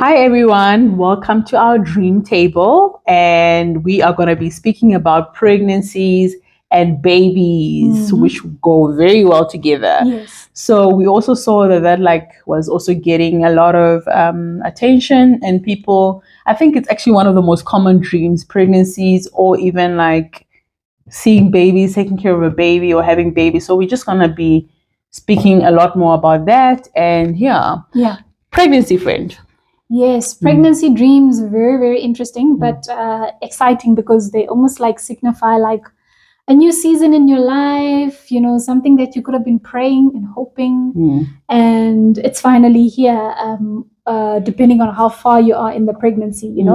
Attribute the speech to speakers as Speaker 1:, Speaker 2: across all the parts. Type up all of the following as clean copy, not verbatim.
Speaker 1: Hi everyone, welcome to our dream table. And we are going to be speaking about pregnancies and babies, which go very well together.
Speaker 2: Yes.
Speaker 1: So we also saw that was also getting a lot of attention, and people, I think it's actually one of the most common dreams, pregnancies, or even like seeing babies, taking care of a baby or having babies. So we're just going to be speaking a lot more about that. And
Speaker 2: Yeah.
Speaker 1: pregnancy friend.
Speaker 2: Yes, pregnancy dreams, very, very interesting, but exciting because they almost like signify like a new season in your life, something that you could have been praying and hoping, and it's finally here, depending on how far you are in the pregnancy.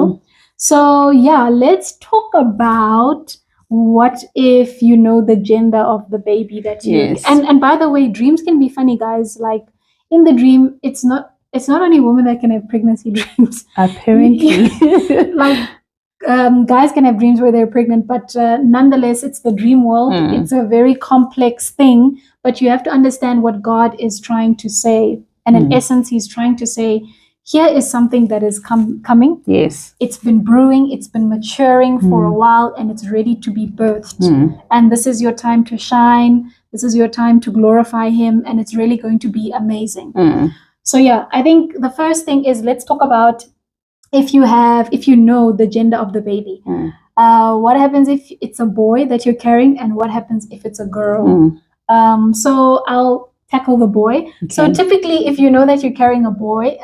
Speaker 2: So, yeah, let's talk about what if you know the gender of the baby that you
Speaker 1: Yes.
Speaker 2: and by the way, dreams can be funny, guys. Like in the dream, it's not only women that can have pregnancy dreams.
Speaker 1: Apparently.
Speaker 2: Like guys can have dreams where they're pregnant, but nonetheless, it's the dream world. It's a very complex thing, but you have to understand what God is trying to say. And in essence, He's trying to say, here is something that is coming.
Speaker 1: Yes.
Speaker 2: It's been brewing, it's been maturing for a while, and it's ready to be birthed. And this is your time to shine. This is your time to glorify Him, and it's really going to be amazing. So yeah, I think the first thing is, let's talk about if you know the gender of the baby. What happens if it's a boy that you're carrying, and what happens if it's a girl? So I'll tackle the boy. Okay. So typically, if you know that you're carrying a boy,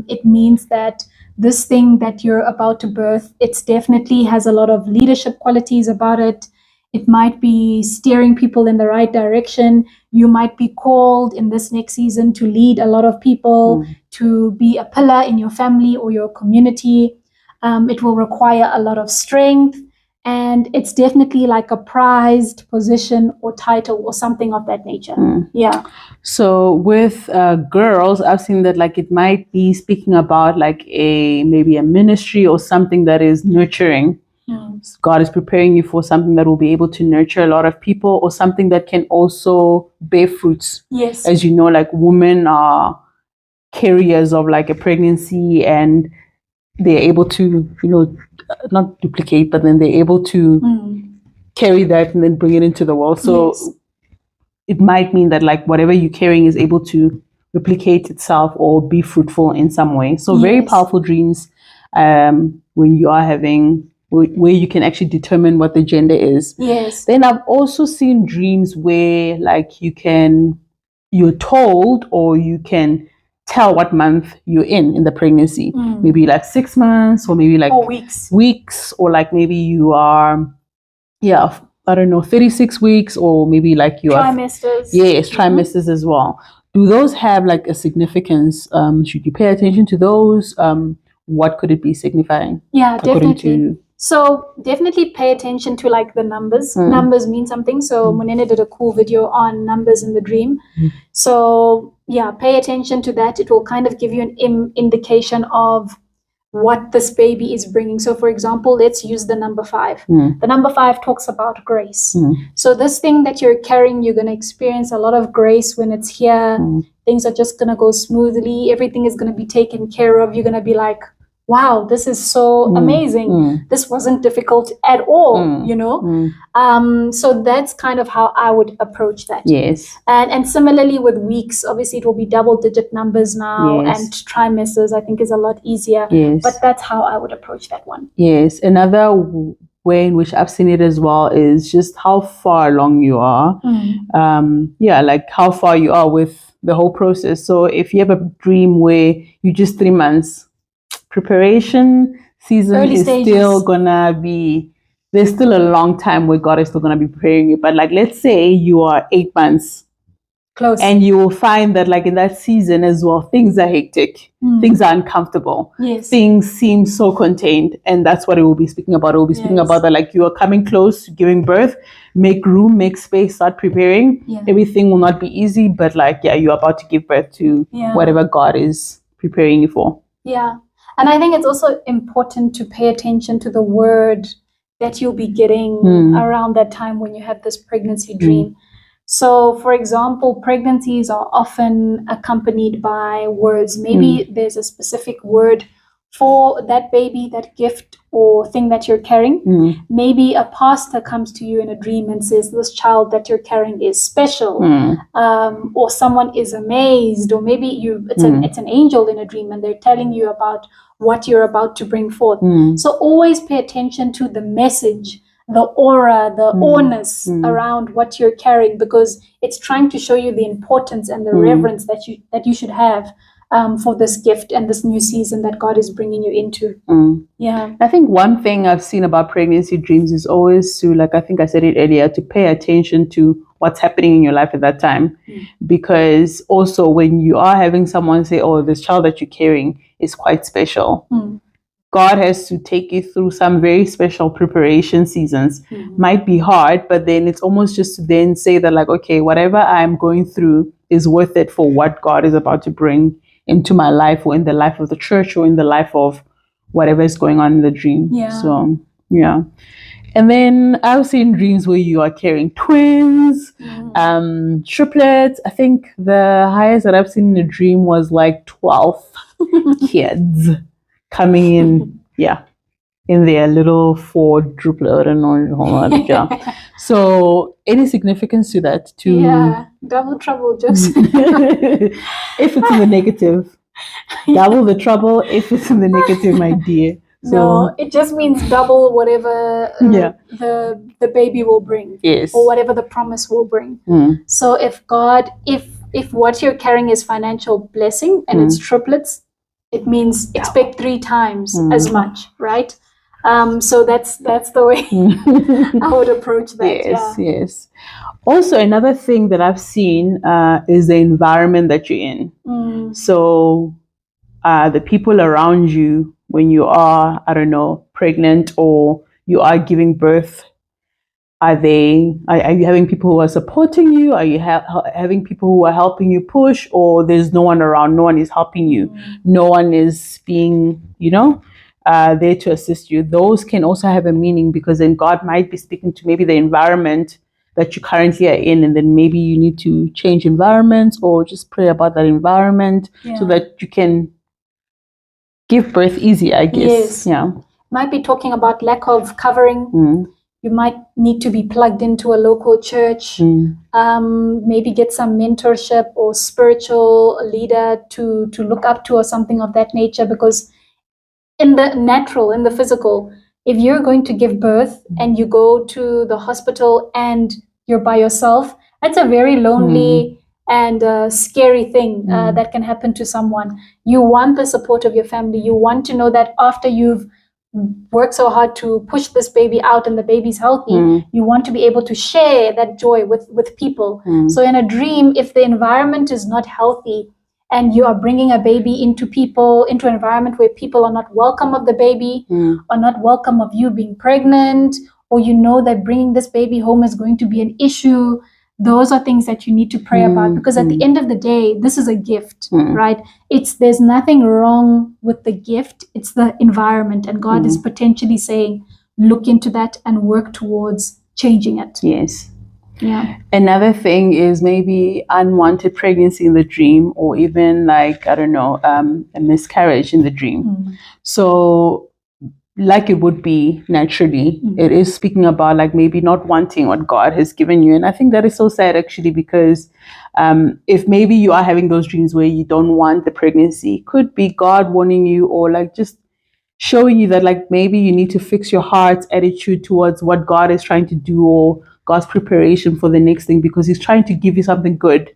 Speaker 2: it means that this thing that you're about to birth, it definitely has a lot of leadership qualities about it. It might be steering people in the right direction. You might be called in this next season to lead a lot of people, to be a pillar in your family or your community. It will require a lot of strength, and it's definitely like a prized position or title or something of that nature. Yeah.
Speaker 1: So with girls, I've seen that like it might be speaking about like maybe a ministry or something that is nurturing. God is preparing you for something that will be able to nurture a lot of people, or something that can also bear fruits.
Speaker 2: Yes.
Speaker 1: As you know, like women are carriers of like a pregnancy, and they're able to, not duplicate, but then they're able to carry that and then bring it into the world. So yes, it might mean that like whatever you're carrying is able to replicate itself or be fruitful in some way. So very powerful dreams when you are having, where you can actually determine what the gender is.
Speaker 2: Yes.
Speaker 1: Then I've also seen dreams where like you're told, or you can tell what month you're in the pregnancy. Maybe like 6 months, or maybe like weeks, or like maybe you are, I don't know, 36 weeks, or maybe like you are
Speaker 2: trimesters.
Speaker 1: Yes, trimesters as well. Do those have like a significance? Should you pay attention to those? What could it be signifying?
Speaker 2: Yeah, definitely. So definitely pay attention to like the numbers. Numbers mean something. So Monene did a cool video on numbers in the dream. So yeah, pay attention to that. It will kind of give you an indication of what this baby is bringing. So for example, let's use the number 5. The number 5 talks about grace. So this thing that you're carrying, you're going to experience a lot of grace when it's here. Things are just going to go smoothly. Everything is going to be taken care of. You're going to be like, wow, this is so amazing. This wasn't difficult at all, So that's kind of how I would approach that.
Speaker 1: Yes.
Speaker 2: And similarly with weeks, obviously it will be double-digit numbers now, and trimesters I think is a lot easier.
Speaker 1: Yes.
Speaker 2: But that's how I would approach that one.
Speaker 1: Yes. Another way in which I've seen it as well is just how far along you are. Like how far you are with the whole process. So if you have a dream where you just 3 months, preparation season
Speaker 2: Early
Speaker 1: is
Speaker 2: stages.
Speaker 1: Still gonna be, there's still a long time where God is still gonna be preparing you. But like, let's say you are 8 months
Speaker 2: close,
Speaker 1: and you will find that like in that season as well, things are hectic, things are uncomfortable, things seem so contained, and that's what it will be speaking about. It will be speaking about that like you are coming close to giving birth. Make room, make space, start preparing. Everything will not be easy, but like you're about to give birth to whatever God is preparing you for.
Speaker 2: Yeah. And I think it's also important to pay attention to the word that you'll be getting around that time when you have this pregnancy dream. So, for example, pregnancies are often accompanied by words. Maybe there's a specific word for that baby, that gift or thing that you're carrying. Maybe a pastor comes to you in a dream and says, this child that you're carrying is special, or someone is amazed, or maybe it's an angel in a dream and they're telling you about what you're about to bring forth. So always pay attention to the message, the aura, the awness around what you're carrying, because it's trying to show you the importance and the reverence that you should have for this gift and this new season that God is bringing you into. Yeah.
Speaker 1: I think one thing I've seen about pregnancy dreams is always to, like I think I said it earlier, to pay attention to what's happening in your life at that time. Because also when you are having someone say, oh, this child that you're carrying is quite special, God has to take you through some very special preparation seasons. Might be hard, but then it's almost just to then say that, like, okay, whatever I'm going through is worth it for what God is about to bring into my life, or in the life of the church, or in the life of whatever is going on in the dream. So, yeah. And then I've seen dreams where you are carrying twins, triplets. I think the highest that I've seen in a dream was like 12 kids coming in, in their little Ford Drupal. I don't know. So, any significance to that?
Speaker 2: Double trouble, just
Speaker 1: if it's in the negative, double the trouble. If it's in the negative, my dear. So,
Speaker 2: no, it just means double whatever the baby will bring, or whatever the promise will bring. So, if what you're carrying is financial blessing and it's triplets, it means expect 3 times as much, right? So that's the way I would approach that.
Speaker 1: Yes. Also, another thing that I've seen is the environment that you're in. So the people around you when you are, I don't know, pregnant or you are giving birth, are you having people who are supporting you? Are you having people who are helping you push, or there's no one around, no one is helping you, no one is being, there to assist you? Those can also have a meaning, because then God might be speaking to maybe the environment that you currently are in, and then maybe you need to change environments or just pray about that environment so that you can give birth easy, I guess.
Speaker 2: Might be talking about lack of covering. You might need to be plugged into a local church, maybe get some mentorship or spiritual leader to look up to, or something of that nature. Because in the natural, in the physical, if you're going to give birth and you go to the hospital and you're by yourself, that's a very lonely and scary thing that can happen to someone. You want the support of your family. You want to know that after you've worked so hard to push this baby out and the baby's healthy, you want to be able to share that joy with people. So in a dream, if the environment is not healthy and you are bringing a baby into an environment where people are not welcome of the baby, or not welcome of you being pregnant, or you know that bringing this baby home is going to be an issue, those are things that you need to pray about, because at the end of the day, this is a gift, right? There's nothing wrong with the gift. It's the environment, and God is potentially saying, look into that and work towards changing it.
Speaker 1: Yes.
Speaker 2: Yeah.
Speaker 1: Another thing is maybe unwanted pregnancy in the dream, or even like, I don't know, a miscarriage in the dream. So like it would be naturally, it is speaking about like maybe not wanting what God has given you. And I think that is so sad actually, because if maybe you are having those dreams where you don't want the pregnancy, could be God warning you, or like just showing you that like maybe you need to fix your heart's attitude towards what God is trying to do, or God's preparation for the next thing, because He's trying to give you something good.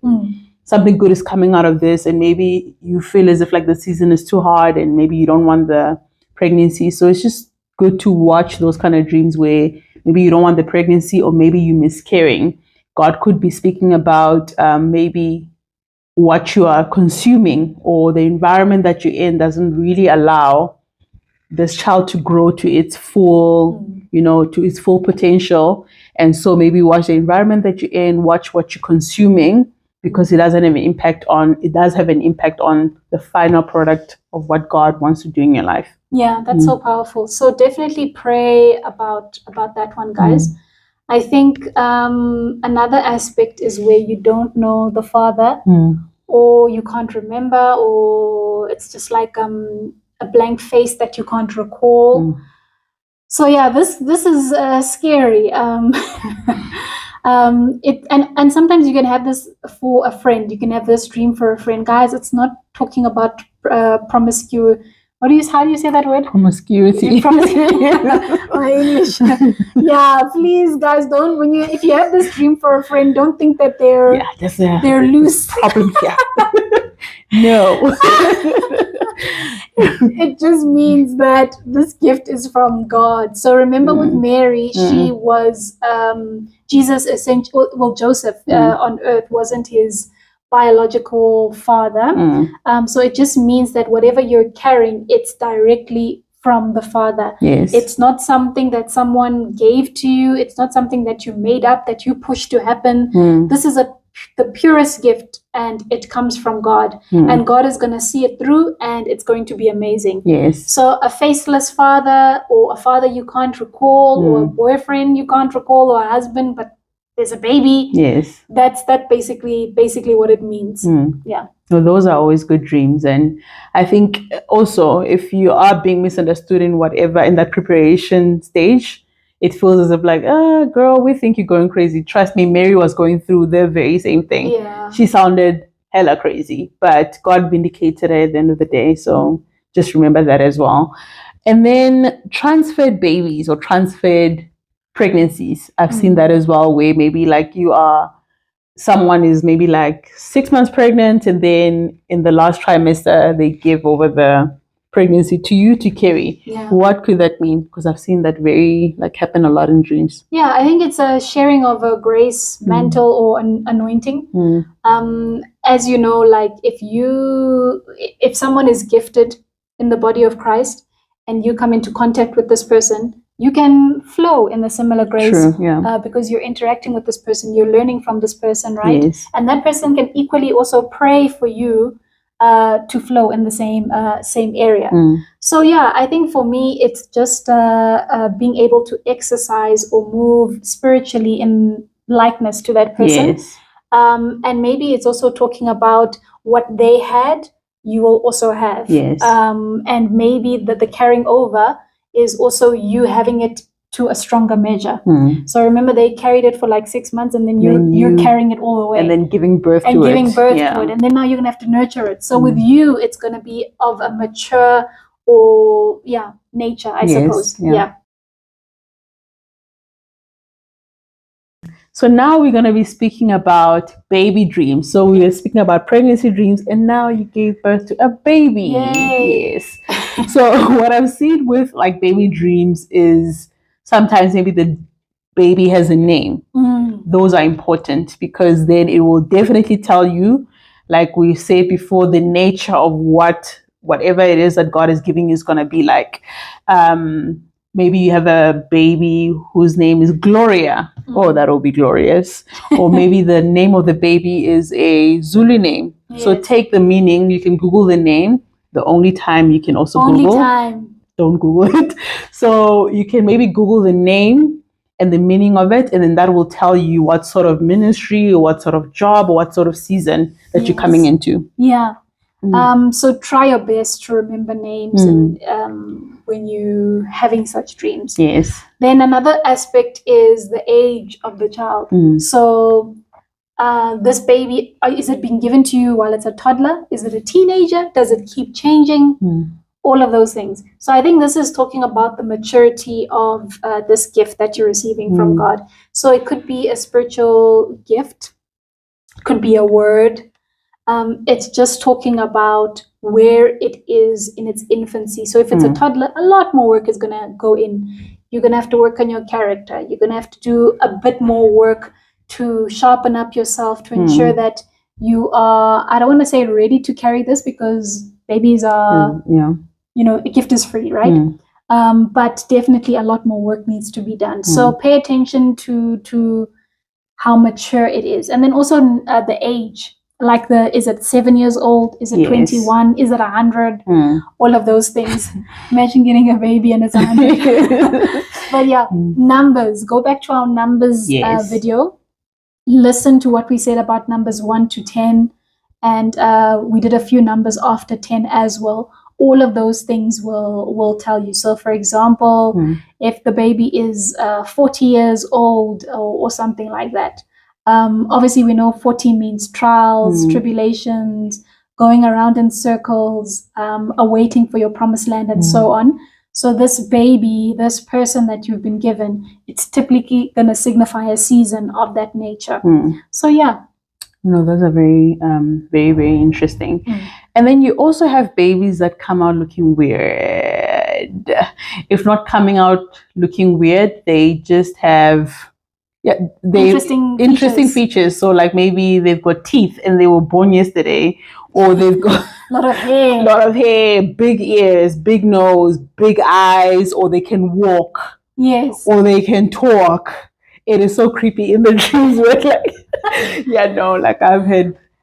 Speaker 1: Something good is coming out of this, and maybe you feel as if like the season is too hard and maybe you don't want the pregnancy. So it's just good to watch those kind of dreams where maybe you don't want the pregnancy, or maybe you miscarrying. God could be speaking about maybe what you are consuming, or the environment that you're in doesn't really allow this child to grow to its full, to its full potential. And so maybe watch the environment that you're in, watch what you're consuming, because it does have an impact on the final product of what God wants to do in your life.
Speaker 2: Yeah, that's so powerful. So definitely pray about that one, guys. I think another aspect is where you don't know the father, or you can't remember, or it's just like a blank face that you can't recall. So yeah, this is scary. And sometimes you can have this for a friend. You can have this dream for a friend, guys. It's not talking about promiscuity. How do you say that word?
Speaker 1: Promiscuity.
Speaker 2: My English. Yeah, please, guys, don't. If you have this dream for a friend, don't think that they're loose.
Speaker 1: Problem here. No.
Speaker 2: It just means that this gift is from God. So remember with Mary, she was Jesus Joseph on earth wasn't his biological father. So it just means that whatever you're carrying, it's directly from the Father.
Speaker 1: Yes.
Speaker 2: It's not something that someone gave to you. It's not something that you made up, that you pushed to happen. This is the purest gift, and it comes from God. And God is going to see it through, and it's going to be amazing.
Speaker 1: Yes.
Speaker 2: So a faceless father, or a father you can't recall, or a boyfriend you can't recall, or a husband, but there's a baby.
Speaker 1: Yes.
Speaker 2: That's basically what it means. Yeah.
Speaker 1: No, those are always good dreams. And I think also, if you are being misunderstood in whatever, in that preparation stage, it feels as if like, girl, we think you're going crazy. Trust me, Mary was going through the very same thing.
Speaker 2: Yeah.
Speaker 1: She sounded hella crazy, but God vindicated her at the end of the day. So just remember that as well. And then transferred babies or transferred pregnancies. I've seen that as well, where maybe like someone is maybe like 6 months pregnant, and then in the last trimester, they give over the pregnancy to you to carry.
Speaker 2: Yeah.
Speaker 1: What could that mean? Because I've seen that happen a lot in dreams.
Speaker 2: Yeah, I think it's a sharing of a grace mantle or an anointing. As you know, like if someone is gifted in the body of Christ and you come into contact with this person, you can flow in the similar grace.
Speaker 1: True, yeah.
Speaker 2: Because you're interacting with this person, you're learning from this person, right?
Speaker 1: Yes.
Speaker 2: And that person can equally also pray for you to flow in the same area. So yeah, I think for me, it's just being able to exercise or move spiritually in likeness to that person.
Speaker 1: Yes.
Speaker 2: And maybe it's also talking about what they had, you will also have.
Speaker 1: Yes.
Speaker 2: And maybe the carrying over is also you having it to a stronger measure. So remember, they carried it for like 6 months, and then you're carrying it all the way.
Speaker 1: And then giving birth to it.
Speaker 2: To it. And then now you're going to have to nurture it. So with you, it's going to be of a mature or, nature, I suppose. Yeah.
Speaker 1: So now we're going to be speaking about baby dreams. So we were speaking about pregnancy dreams, and now you gave birth to a baby.
Speaker 2: Yay.
Speaker 1: Yes. So what I've seen with like baby dreams is sometimes maybe the baby has a name. Those are important because then it will definitely tell you, like we said before, the nature of whatever it is that God is giving you is going to be like. Maybe you have a baby whose name is Gloria. Oh, that will be glorious. Or maybe the name of the baby is a Zulu name. Yes. So take the meaning. You can Google the name. The only time you can also Google. Don't Google it. So you can maybe Google the name and the meaning of it, and then that will tell you what sort of ministry or what sort of job or what sort of season that you're coming into.
Speaker 2: Yeah. So try your best to remember names and when you're having such dreams.
Speaker 1: Yes.
Speaker 2: Then another aspect is the age of the child. So this baby, is it being given to you while it's a toddler? Is it a teenager? Does it keep changing? All of those things. So I think this is talking about the maturity of this gift that you're receiving from God. So it could be a spiritual gift, could be a word. It's just talking about where it is in its infancy. So if it's a toddler, a lot more work is going to go in. You're going to have to work on your character. You're going to have to do a bit more work to sharpen up yourself, to ensure that you are, I don't want to say ready to carry this, because babies are, a gift is free, right? But definitely a lot more work needs to be done. So pay attention to how mature it is. And then also the age. Like is it 7 years old? Is it 21? Is it 100? All of those things. Imagine getting a baby and it's 100. But numbers. Go back to our numbers video. Listen to what we said about numbers 1 to 10. And we did a few numbers after 10 as well. all of those things will tell you. So, for example, if the baby is 40 years old or something like that, obviously we know 40 means trials, tribulations, going around in circles, awaiting for your promised land, and so on. So this baby, this person that you've been given, it's typically going to signify a season of that nature. So yeah.
Speaker 1: No, those are very, very, very interesting. And then you also have babies that come out looking weird. If not coming out looking weird, they just have interesting features. So like maybe they've got teeth and they were born yesterday, or they've got
Speaker 2: a lot of hair,
Speaker 1: big ears, big nose, big eyes, or they can walk.
Speaker 2: Yes.
Speaker 1: Or they can talk. It is so creepy in the dreams where like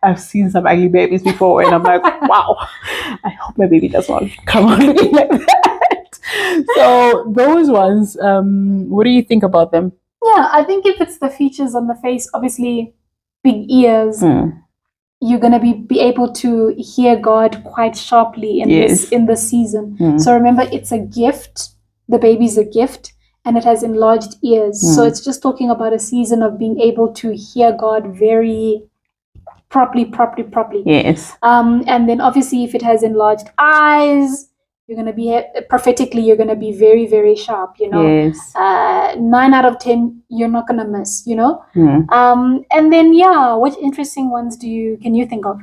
Speaker 1: I've seen some ugly babies before and I'm like, wow, I hope my baby does not come out looking like that. So those ones, what do you think about them?
Speaker 2: Yeah, I think if it's the features on the face, obviously big ears, you're gonna be able to hear God quite sharply in this season. So remember, it's a gift. The baby's a gift. And it has enlarged ears. So it's just talking about a season of being able to hear God very properly.
Speaker 1: Yes.
Speaker 2: And then obviously if it has enlarged eyes, you're going to be, prophetically, you're going to be very, very sharp,
Speaker 1: Yes.
Speaker 2: 9 out of 10, you're not going to miss, And then, what interesting ones can you think of?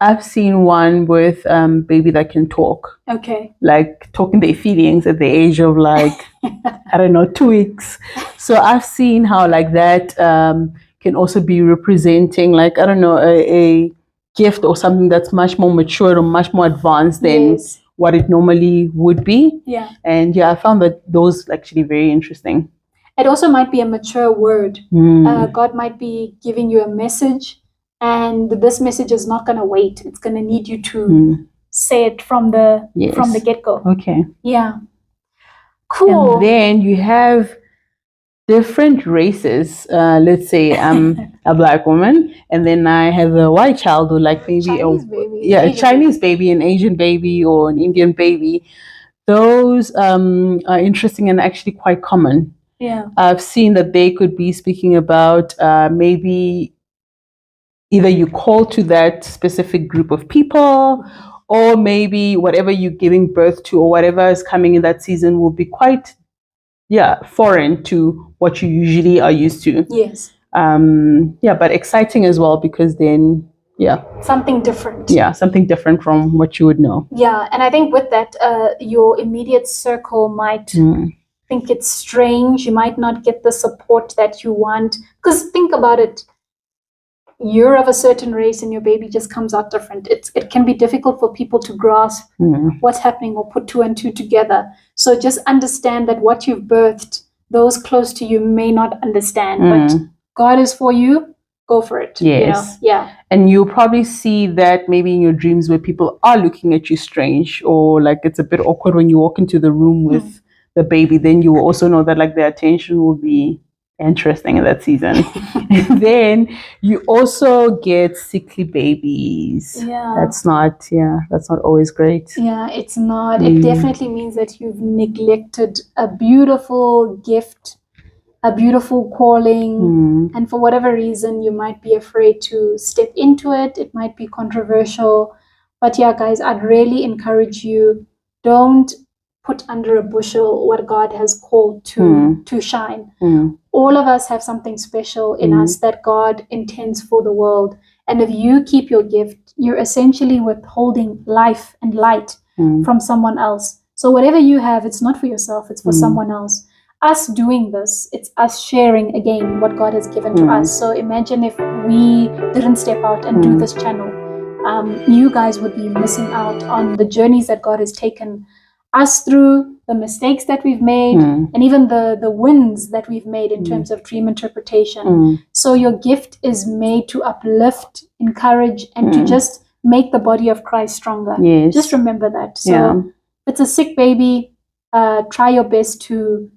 Speaker 1: I've seen one with baby that can talk.
Speaker 2: Okay.
Speaker 1: Like talking their feelings at the age of like, I don't know, 2 weeks. So I've seen how like that can also be representing like, I don't know, a gift or something that's much more mature or much more advanced than what it normally would be.
Speaker 2: Yeah.
Speaker 1: And I found that those actually very interesting.
Speaker 2: It also might be a mature word. God might be giving you a message. And this message is not going to wait. It's going to need you to say it from the get-go.
Speaker 1: Okay.
Speaker 2: Yeah. Cool.
Speaker 1: And then you have different races. Let's say I'm a black woman, and then I have a white child, or like maybe a Chinese baby, an Asian baby, or an Indian baby. Those are interesting and actually quite common.
Speaker 2: Yeah.
Speaker 1: I've seen that they could be speaking about maybe either you call to that specific group of people, or maybe whatever you're giving birth to or whatever is coming in that season will be quite, foreign to what you usually are used to.
Speaker 2: Yes.
Speaker 1: But exciting as well, because then,
Speaker 2: something different.
Speaker 1: Yeah, something different from what you would know.
Speaker 2: Yeah, and I think with that, your immediate circle might think it's strange. You might not get the support that you want. Because think about it. You're of a certain race and your baby just comes out different. It can be difficult for people to grasp what's happening or put 2 and 2 together. So just understand that what you've birthed, those close to you may not understand, but God is for you. Go for it.
Speaker 1: Yes. And you'll probably see that maybe in your dreams where people are looking at you strange, or like it's a bit awkward when you walk into the room with the baby. Then you will also know that like their attention will be interesting in that season. And then you also get sickly babies. That's not always great.
Speaker 2: It's not. It definitely means that you've neglected a beautiful gift, a beautiful calling, and for whatever reason you might be afraid to step into it. It might be controversial, but guys, I'd really encourage you, don't put under a bushel what God has called to shine. All of us have something special in us that God intends for the world. And if you keep your gift, you're essentially withholding life and light from someone else. So whatever you have, it's not for yourself, it's for someone else. Us doing this, it's us sharing again what God has given to us. So imagine if we didn't step out and do this channel. You guys would be missing out on the journeys that God has taken us through, the mistakes that we've made, and even the wins that we've made in terms of dream interpretation. So your gift is made to uplift, encourage, and to just make the body of Christ stronger. Just remember that. So if it's a sick baby, try your best to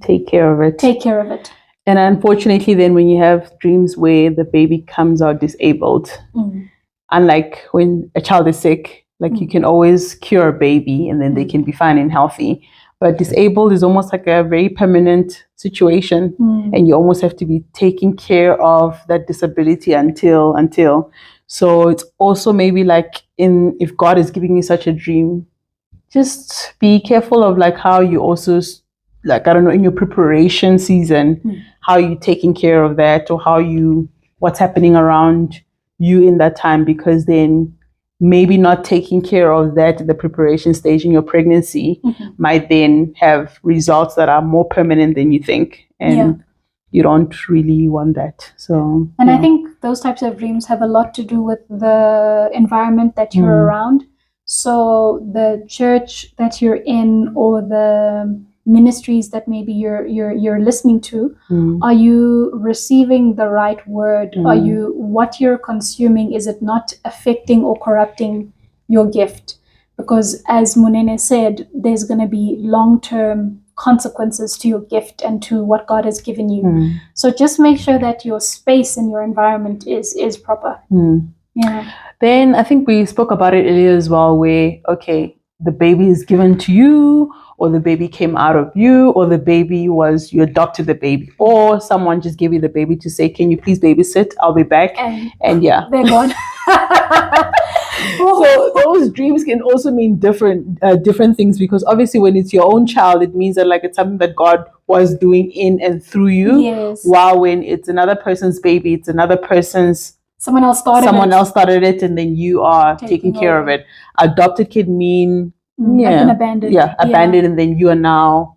Speaker 1: take care of it. And unfortunately, then when you have dreams where the baby comes out disabled, unlike when a child is sick, Like you can always cure a baby and then they can be fine and healthy. But disabled is almost like a very permanent situation, and you almost have to be taking care of that disability until. So it's also maybe like if God is giving you such a dream, just be careful of like how you also like, I don't know, in your preparation season, how you taking care of that, or what's happening around you in that time, because then maybe not taking care of that at the preparation stage in your pregnancy might then have results that are more permanent than you think. And you don't really want that. So,
Speaker 2: and I think those types of dreams have a lot to do with the environment that you're around. So the church that you're in, or the ministries that maybe you're listening to, are you receiving the right word? Are you, what you're consuming, is it not affecting or corrupting your gift? Because as Munene said, there's going to be long-term consequences to your gift and to what God has given you. So just make sure that your space and your environment is proper. Yeah.
Speaker 1: Then I think we spoke about it earlier as well, where, okay, the baby is given to you, or the baby came out of you, or the baby you adopted the baby, or someone just gave you the baby to say, can you please babysit? I'll be back. And yeah.
Speaker 2: They're gone.
Speaker 1: So those dreams can also mean different things, because obviously when it's your own child, it means that like it's something that God was doing in and through you.
Speaker 2: Yes.
Speaker 1: While when it's another person's baby, it's another person's.
Speaker 2: Someone else started it,
Speaker 1: and then you are taking care of it. Adopted can mean
Speaker 2: like abandoned.
Speaker 1: Yeah, abandoned, and then you are now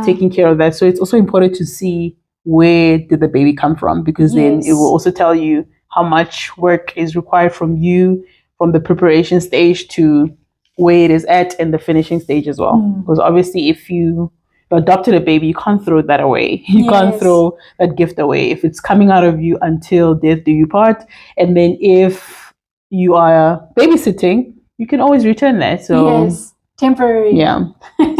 Speaker 1: taking care of that. So it's also important to see where did the baby come from, because then it will also tell you how much work is required from you from the preparation stage to where it is at in the finishing stage as well. Because obviously if you adopted a baby, you can't throw that away. You can't throw that gift away. If it's coming out of you until death do you part, and then if you are babysitting, you can always return that. So
Speaker 2: temporary.
Speaker 1: Yeah.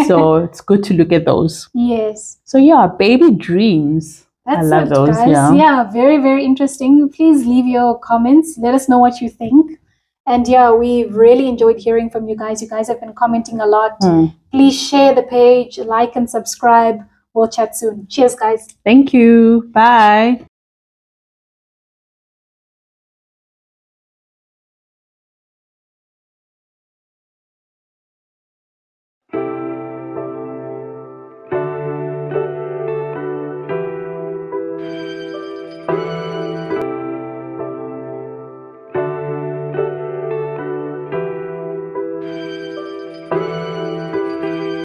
Speaker 1: So it's good to look at those.
Speaker 2: Yes.
Speaker 1: So yeah, baby dreams.
Speaker 2: That's
Speaker 1: I love those.
Speaker 2: Guys. Yeah, very, very interesting. Please leave your comments. Let us know what you think. And yeah, we've really enjoyed hearing from you guys. You guys have been commenting a lot. Please share the page, like and subscribe. We'll chat soon. Cheers, guys.
Speaker 1: Thank you. Bye.